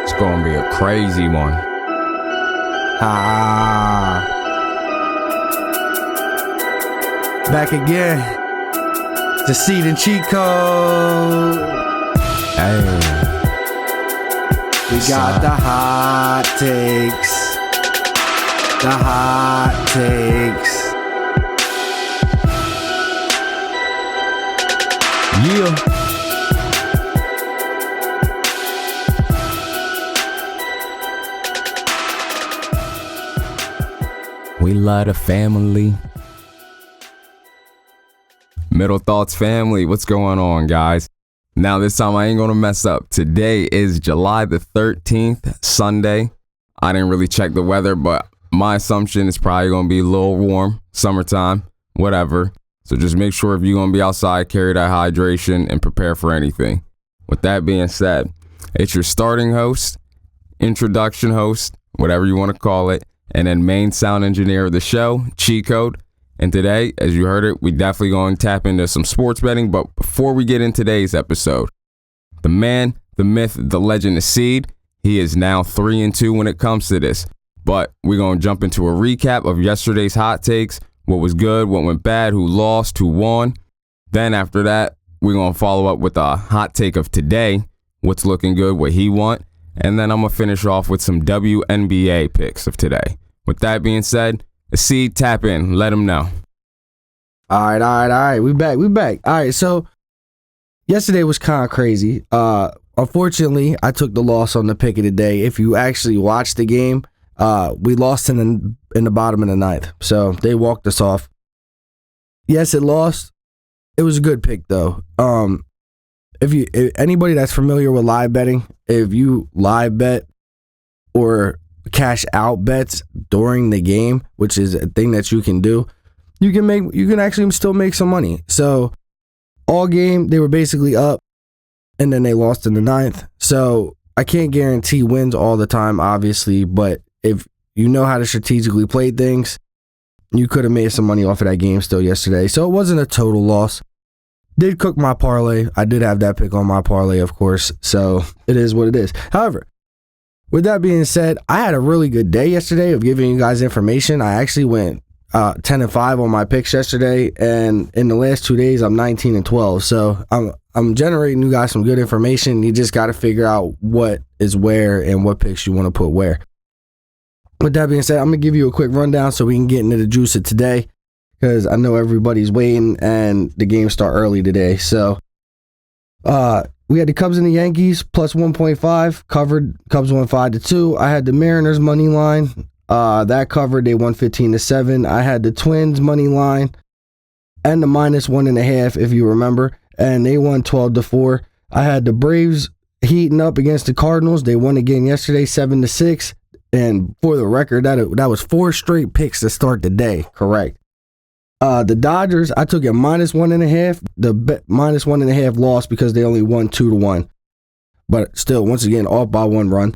It's gonna be a crazy one. Back again. The seed and cheat code. Hey. We got the hot takes. The hot takes. Yeah. We love the family. Middle Thoughts family, what's going on, guys? Now this time I ain't gonna mess up. Today is July the 13th, Sunday. I didn't really check the weather, but my assumption is probably gonna be a little warm, summertime, whatever. So just make sure if you're gonna be outside, carry that hydration and prepare for anything. With that being said, it's your starting host, introduction host, whatever you want to call it, and then main sound engineer of the show, Cheat Code. And today, as you heard it, we definitely going to tap into some sports betting. But before we get in today's episode, the man, the myth, the legend, the seed, he is now 3-2 when it comes to this. But we're going to jump into a recap of yesterday's hot takes, what was good, what went bad, who lost, who won. Then after that, we're going to follow up with a hot take of today, what's looking good, what he want. And then I'm going to finish off with some WNBA picks of today. With that being said, the seed, tap in. Let them know. All right. We back. All right, so yesterday was kind of crazy. Unfortunately, I took the loss on the pick of the day. If you actually watched the game, we lost in the bottom of the ninth. So they walked us off. Yes, it lost. It was a good pick, though. If anybody that's familiar with live betting, if you live bet or cash out bets during the game, which is a thing that you can do, you can actually still make some money. So all game they were basically up, and then they lost in the ninth. So I can't guarantee wins all the time, obviously, but if you know how to strategically play things, you could have made some money off of that game still yesterday. So it wasn't a total loss. Did cook my parlay. I did have that pick on my parlay, of course. So it is what it is. However, with that being said, I had a really good day yesterday of giving you guys information. I actually went 10-5 on my picks yesterday, and in the last 2 days, I'm 19-12. So I'm generating you guys some good information. You just got to figure out what is where and what picks you want to put where. With that being said, I'm going to give you a quick rundown so we can get into the juice of today, because I know everybody's waiting and the games start early today. So we had the Cubs and the Yankees plus 1.5 covered. Cubs won 5-2. I had the Mariners money line that covered. They won 15-7. I had the Twins money line and the minus 1.5, if you remember, and they won 12-4. I had the Braves heating up against the Cardinals. They won again yesterday, 7-6. And for the record, that was 4 straight picks to start the day. Correct. The Dodgers, I took it minus 1.5. The minus 1.5 lost because they only won 2-1. But still, once again, off by 1 run.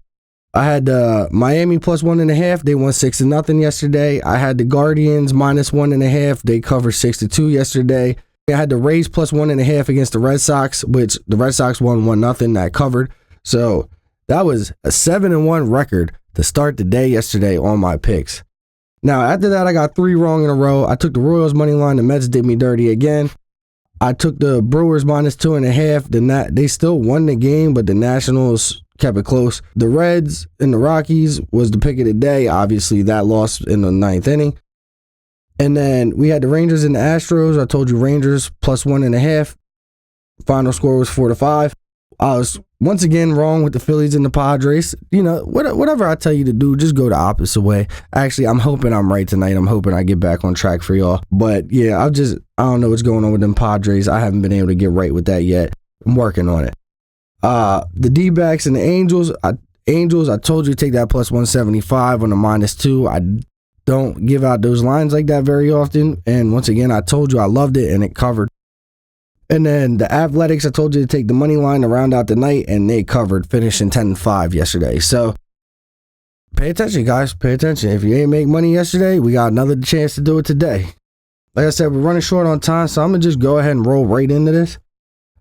I had Miami plus 1.5. They won 6-0 yesterday. I had the Guardians minus 1.5. They covered 6-2 yesterday. I had the Rays plus 1.5 against the Red Sox, which the Red Sox won 1-0. That covered. So that was a 7-1 record to start the day yesterday on my picks. Now, after that, I got 3 wrong in a row. I took the Royals money line. The Mets did me dirty again. I took the Brewers minus 2.5. They still won the game, but the Nationals kept it close. The Reds and the Rockies was the pick of the day. Obviously, that lost in the 9th inning. And then we had the Rangers and the Astros. I told you Rangers plus 1.5. Final score was 4-5. I was once again wrong with the Phillies and the Padres. You know, whatever I tell you to do, just go the opposite way. Actually, I'm hoping I'm right tonight. I'm hoping I get back on track for y'all. But yeah, I don't know what's going on with them Padres. I haven't been able to get right with that yet. I'm working on it. The D-backs and the Angels. I told you to take that plus 175 on the minus 2. I don't give out those lines like that very often. And once again, I told you I loved it and it covered. And then the Athletics, I told you to take the money line to round out the night, and they covered, finishing 10-5 yesterday. So pay attention, guys. Pay attention. If you ain't make money yesterday, we got another chance to do it today. Like I said, we're running short on time, so I'm going to just go ahead and roll right into this.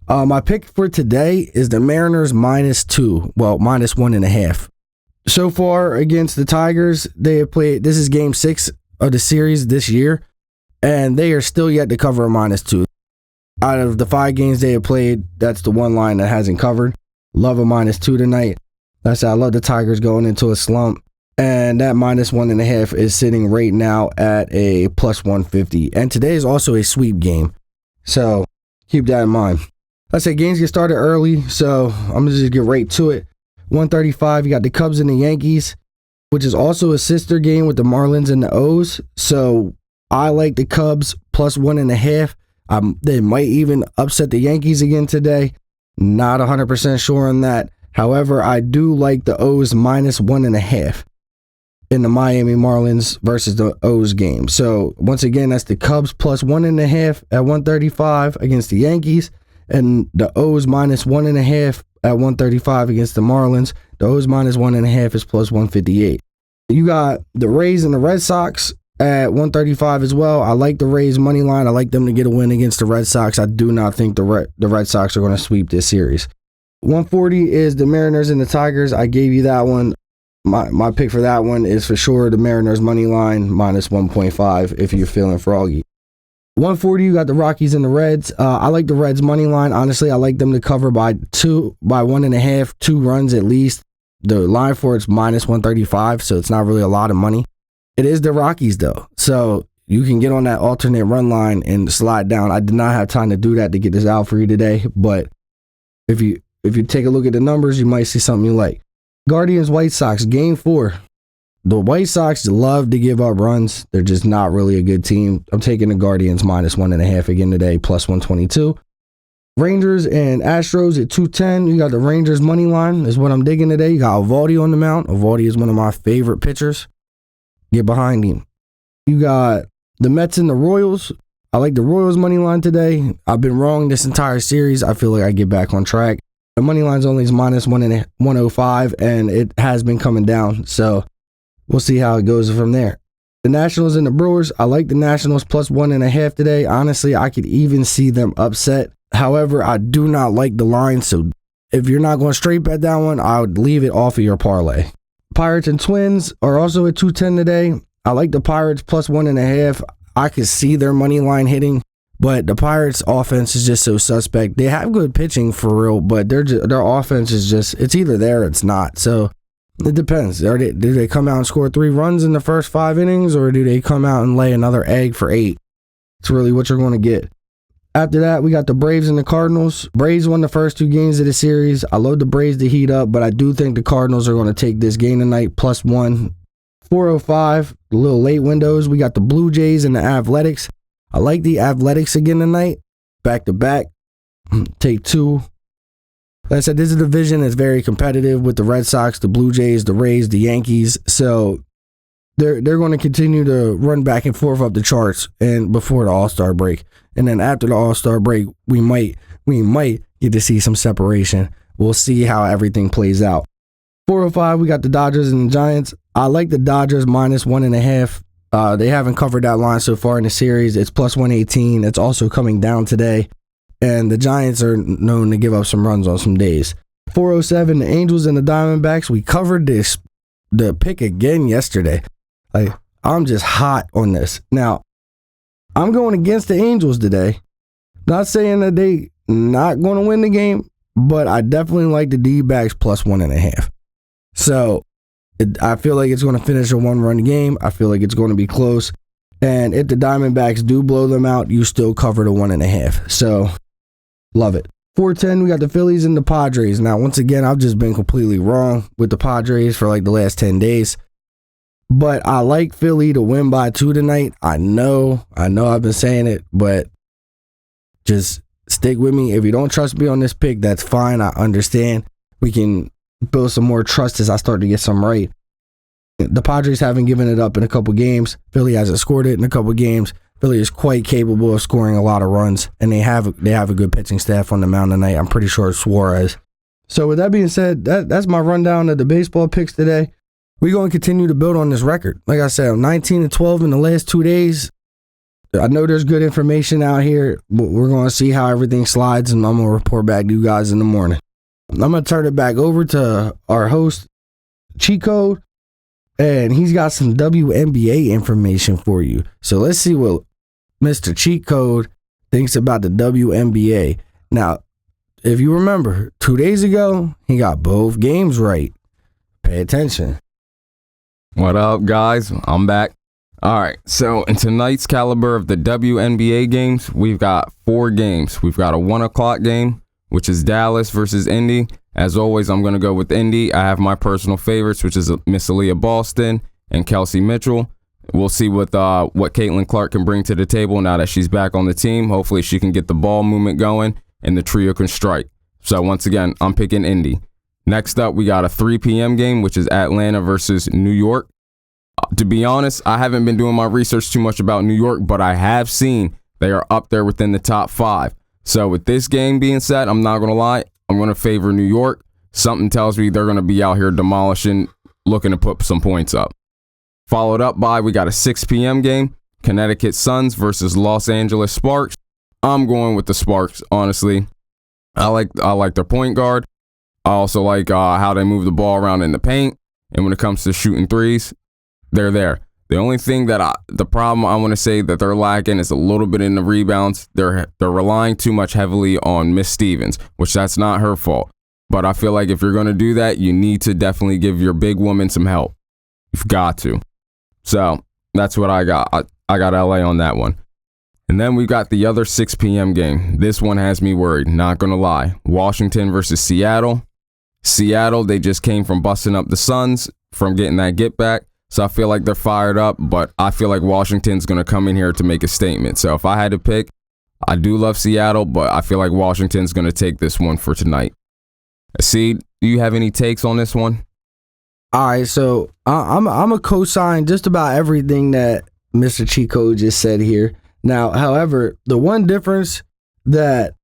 My pick for today is the Mariners -2. Well, -1.5. So far against the Tigers, they have played. This is game 6 of the series this year, and they are still yet to cover a -2. Out of the 5 games they have played, that's the one line that hasn't covered. Love a -2 tonight. That's how I love the Tigers going into a slump. And that -1.5 is sitting right now at a +150. And today is also a sweep game. So keep that in mind. I said games get started early, so I'm going to just get right to it. 135, you got the Cubs and the Yankees, which is also a sister game with the Marlins and the O's. So I like the Cubs +1.5. They might even upset the Yankees again today. Not 100% sure on that. However, I do like the O's -1.5 in the Miami Marlins versus the O's game. So once again, that's the Cubs +1.5 at 135 against the Yankees, and the O's -1.5 at 135 against the Marlins. The O's -1.5 is +158. You got the Rays and the Red Sox at 135 as well. I like the Rays money line. I like them to get a win against the Red Sox. I do not think the Red Sox are going to sweep this series. 140 is the Mariners and the Tigers. I gave you that one. My pick for that one is for sure the Mariners money line -1.5 if you're feeling froggy. 140, you got the Rockies and the Reds. I like the Reds money line. Honestly, I like them to cover by 1.5, 2 runs at least. The line for it's -135, so it's not really a lot of money. It is the Rockies though, so you can get on that alternate run line and slide down. I did not have time to do that to get this out for you today, but if you take a look at the numbers, you might see something you like. Guardians White Sox game 4. The White Sox love to give up runs. They're just not really a good team. I'm taking the Guardians -1.5 again today, +122. Rangers and Astros at 210. You got the Rangers money line is what I'm digging today. You got Eovaldi on the mound. Eovaldi is one of my favorite pitchers. Get behind him. You got the Mets and the Royals. I like the Royals money line today. I've been wrong this entire series. I feel like I get back on track. The money line's only is -105, and it has been coming down. So we'll see how it goes from there. The Nationals and the Brewers. I like the Nationals +1.5 today. Honestly, I could even see them upset. However, I do not like the line. So if you're not going straight bet that one, I would leave it off of your parlay. Pirates and Twins are also at 210 today. I like the Pirates +1.5. I could see their money line hitting, but the Pirates offense is just so suspect. They have good pitching for real, but their offense is just, it's either there or it's not. So it depends. Do they come out and score 3 runs in the first 5 innings, or do they come out and lay another egg for 8? It's really what you're going to get. After that, we got the Braves and the Cardinals. Braves won the first 2 games of the series. I love the Braves to heat up, but I do think the Cardinals are going to take this game tonight, +1. 405, the little late windows. We got the Blue Jays and the Athletics. I like the Athletics again tonight. Back to back. Take 2. Like I said, this is a division that's very competitive with the Red Sox, the Blue Jays, the Rays, the Yankees. So they're going to continue to run back and forth up the charts and before the All-Star break. And then after the All-Star break, we might get to see some separation. We'll see how everything plays out. 405, we got the Dodgers and the Giants. I like the Dodgers -1.5. They haven't covered that line so far in the series. It's +118. It's also coming down today. And the Giants are known to give up some runs on some days. 407, the Angels and the Diamondbacks. We covered the pick again yesterday. Like, I'm just hot on this. Now, I'm going against the Angels today. Not saying that they not going to win the game, but I definitely like the D-backs +1.5. So I feel like it's going to finish a 1-run game. I feel like it's going to be close. And if the Diamondbacks do blow them out, you still cover the 1.5. So love it. 410, we got the Phillies and the Padres. Now, once again, I've just been completely wrong with the Padres for like the last 10 days. But I like Philly to win by 2 tonight. I know I've been saying it, but just stick with me. If you don't trust me on this pick, that's fine. I understand. We can build some more trust as I start to get some right. The Padres haven't given it up in a couple games. Philly hasn't scored it in a couple games. Philly is quite capable of scoring a lot of runs, and they have a good pitching staff on the mound tonight. I'm pretty sure it's Suarez. So with that being said, that's my rundown of the baseball picks today. We're going to continue to build on this record. Like I said, I'm 19-12 in the last 2 days. I know there's good information out here. We're going to see how everything slides, and I'm going to report back to you guys in the morning. I'm going to turn it back over to our host, Cheat Code, and he's got some WNBA information for you. So let's see what Mr. Cheat Code thinks about the WNBA. Now, if you remember, 2 days ago, he got both games right. Pay attention. What up, guys? I'm back. All right, so in tonight's caliber of the WNBA games, we've got 4 games. We've got a 1 o'clock game, which is Dallas versus Indy. As always, I'm going to go with Indy. I have my personal favorites, which is Miss Aaliyah Boston and Kelsey Mitchell. We'll see what Caitlin Clark can bring to the table now that she's back on the team. Hopefully, she can get the ball movement going and the trio can strike. So once again, I'm picking Indy. Next up, we got a 3 p.m. game, which is Atlanta versus New York. To be honest, I haven't been doing my research too much about New York, but I have seen they are up there within the top 5. So with this game being said, I'm not going to lie, I'm going to favor New York. Something tells me they're going to be out here demolishing, looking to put some points up. Followed up by, we got a 6 p.m. game, Connecticut Suns versus Los Angeles Sparks. I'm going with the Sparks, honestly. I like their point guard. I also like how they move the ball around in the paint. And when it comes to shooting threes, they're there. The only thing the problem I want to say that they're lacking is a little bit in the rebounds. They're relying too much heavily on Miss Stevens, which that's not her fault. But I feel like if you're going to do that, you need to definitely give your big woman some help. You've got to. So that's what I got. I got LA on that one. And then we've got the other 6 p.m. game. This one has me worried, not going to lie. Washington versus Seattle. Seattle, they just came from busting up the Suns from getting that get back. So I feel like they're fired up, but I feel like Washington's going to come in here to make a statement. So if I had to pick, I do love Seattle, but I feel like Washington's going to take this one for tonight. Seed, do you have any takes on this one? All right, so I'm a co-sign just about everything that Mr. Chico just said here. Now, however, the one difference that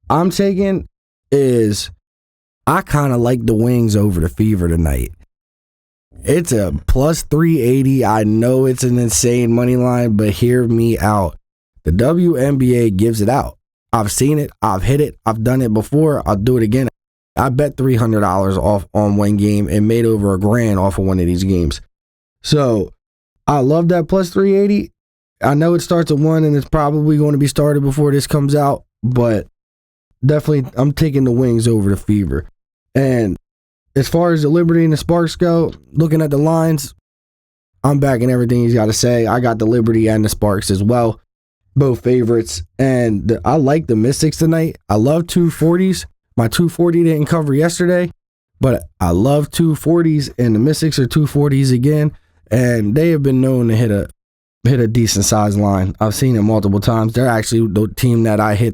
I'm taking is I kind of like the Wings over the Fever tonight. It's a plus 380. I know it's an insane money line, but hear me out. The WNBA gives it out. I've seen it. I've hit it. I've done it before. I'll do it again. I bet $300 off on one game and made over $1,000 off of one of these games. So I love that plus 380. I know it starts at 1 and it's probably going to be started before this comes out, but definitely I'm taking the Wings over the Fever. And as far as the Liberty and the Sparks go, looking at the lines, I'm backing everything he's got to say. I got the Liberty and the Sparks as well, both favorites. And I like the Mystics tonight. I love 240s. My 240 didn't cover yesterday, but I love 240s, and the Mystics are 240s again. And they have been known to hit a decent size line. I've seen it multiple times. They're actually the team that I hit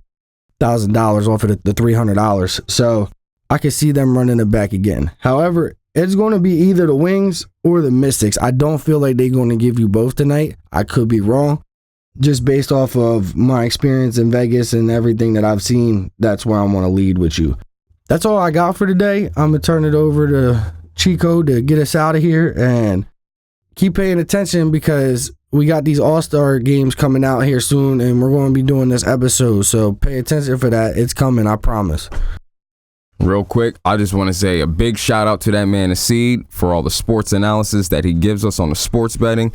$1,000 off of the $300. So I can see them running it back again. However, it's going to be either the Wings or the Mystics. I don't feel like they're going to give you both tonight. I could be wrong. Just based off of my experience in Vegas and everything that I've seen, that's where I want to lead with you. That's all I got for today. I'm going to turn it over to Chico to get us out of here, and keep paying attention because we got these All-Star games coming out here soon, and we're going to be doing this episode. So pay attention for that. It's coming, I promise. Real quick, I just want to say a big shout out to that man, Seed, for all the sports analysis that he gives us on the sports betting.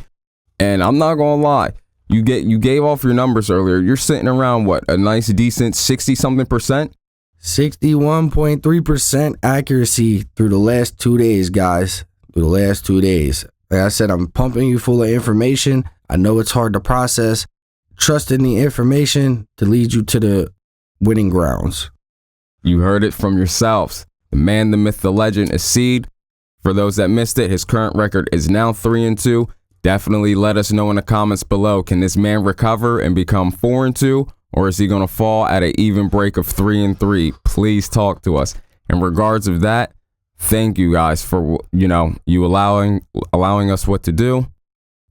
And I'm not going to lie, you gave off your numbers earlier. You're sitting around, what, a nice, decent 60-something%? 61.3% accuracy through the last 2 days, guys. Through the last 2 days. Like I said, I'm pumping you full of information. I know it's hard to process. Trust in the information to lead you to the winning grounds. You heard it from yourselves. The man, the myth, the legend is Seed. For those that missed it, his current record is now 3-2. Definitely let us know in the comments below. Can this man recover and become 4-2? Or is he going to fall at an even break of 3-3? Please talk to us. In regards of that, thank you guys for, you allowing us what to do.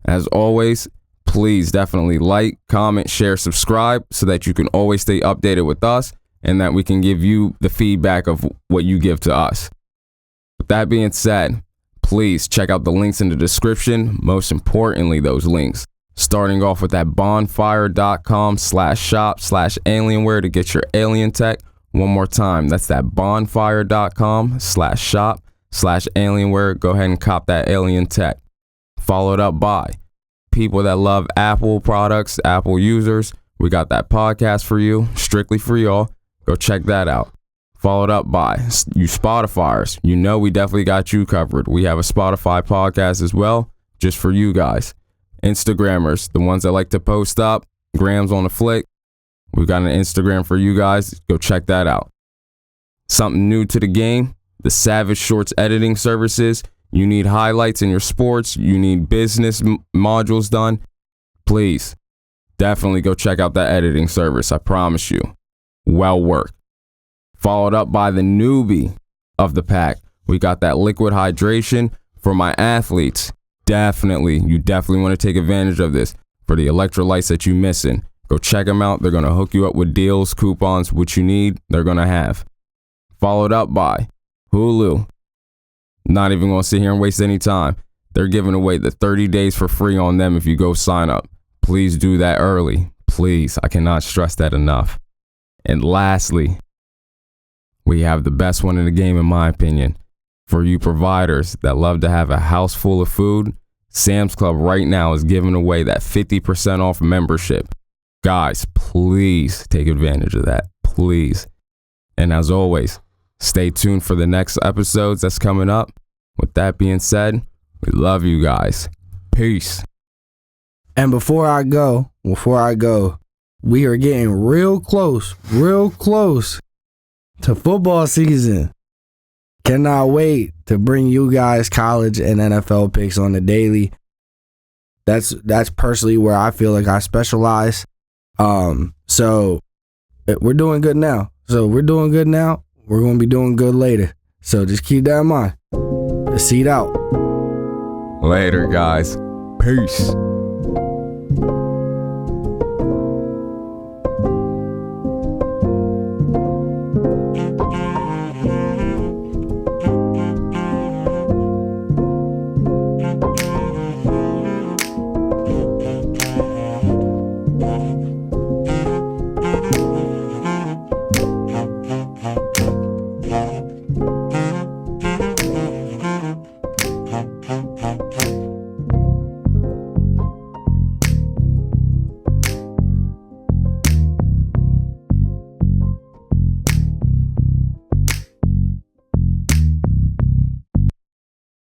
As always, please definitely like, comment, share, subscribe so that you can always stay updated with us and that we can give you the feedback of what you give to us. With that being said, please check out the links in the description. Most importantly, those links. Starting off with that bonfire.com/shop/alienware to get your alien tech. One more time, that's that bonfire.com/shop/alienware. Go ahead and cop that alien tech. Followed up by people that love Apple products, Apple users. We got that podcast for you, strictly for y'all. Go check that out. Followed up by you Spotifyers. You know we definitely got you covered. We have a Spotify podcast as well, just for you guys. Instagrammers, the ones that like to post up, grams on the flick. We've got an Instagram for you guys. Go check that out. Something new to the game, the Savage Shorts editing services. You need highlights in your sports. You need business modules done. Please, definitely go check out that editing service. I promise you. Well worked. Followed up by the newbie of the pack. We got that liquid hydration for my athletes. You definitely want to take advantage of this for the electrolytes that you're missing. Go check them out. They're going to hook you up with deals, coupons, what you need, they're going to have. Followed up by Hulu. Not even going to sit here and waste any time. They're giving away the 30 days for free on them if you go sign up. Please do that early. Please. I cannot stress that enough. And lastly, we have the best one in the game, in my opinion. For you providers that love to have a house full of food, Sam's Club right now is giving away that 50% off membership. Guys, please take advantage of that. Please. And as always, stay tuned for the next episodes that's coming up. With that being said, we love you guys. Peace. And before I go, we are getting real close to football season. Cannot wait to bring you guys college and NFL picks on the daily. That's personally where I feel like I specialize. So we're doing good now. We're going to be doing good later. So just keep that in mind. The seat out. Later, guys. Peace.